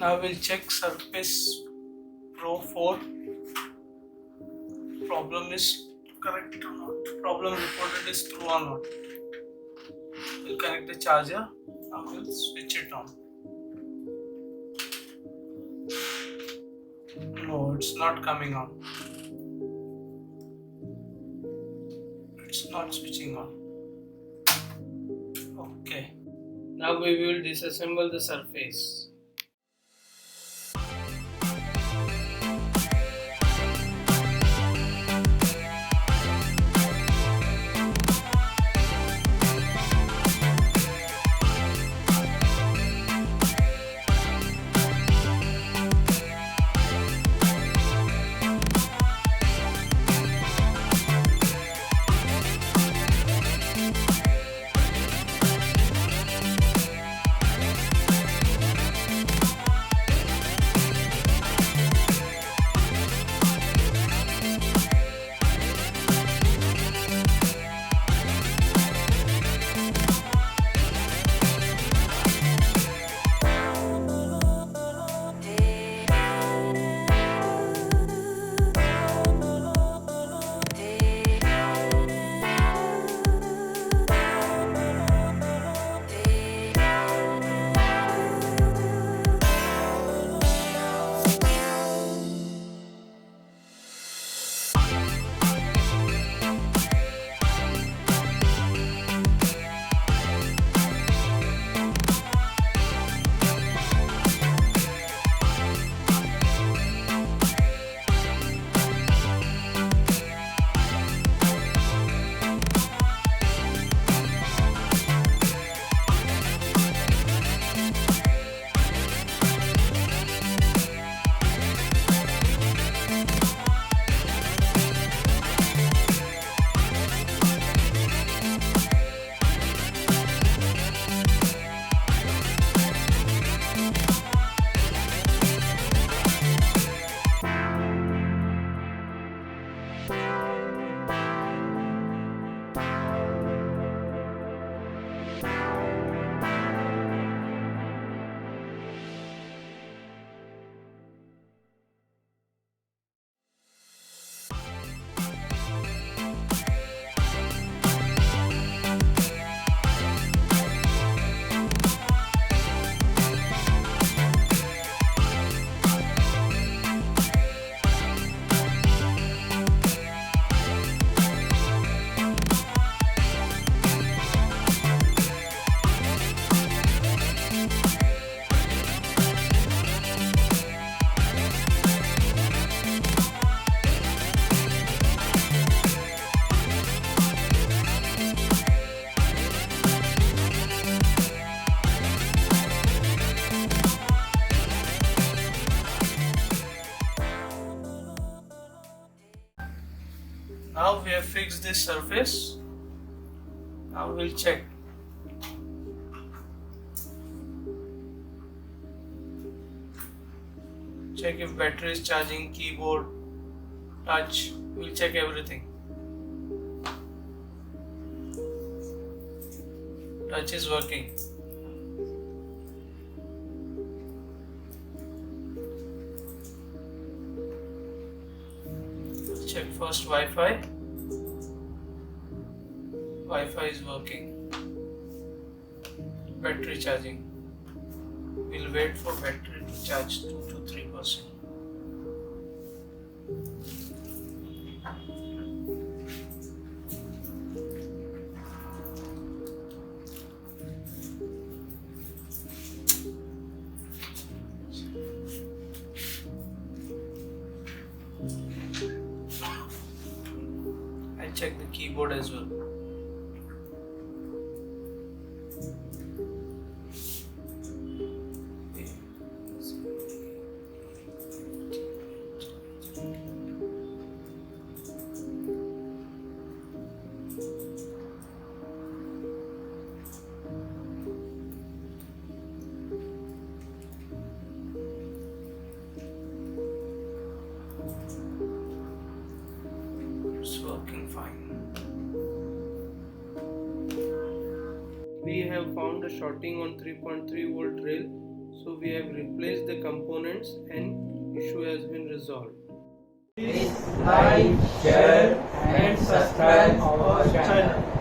Now we'll check Surface Pro 4. Problem is correct or not. Problem reported is true or not. We'll connect the charger. Now we'll switch it on. No, it's not coming on. It's not switching on. Okay. Now we will disassemble the surface. Now we have fixed this surface. Now we'll check. Check if battery is charging, keyboard, touch. We'll check everything. Touch is working. Check first Wi-Fi. Wi-Fi is working. Battery charging. We'll wait for battery to charge 2 to 3%. I check the keyboard as well. It's working fine. We have found a shorting on 3.3 volt rail, So we have replaced the components and issue has been resolved. Please like, share and subscribe our channel.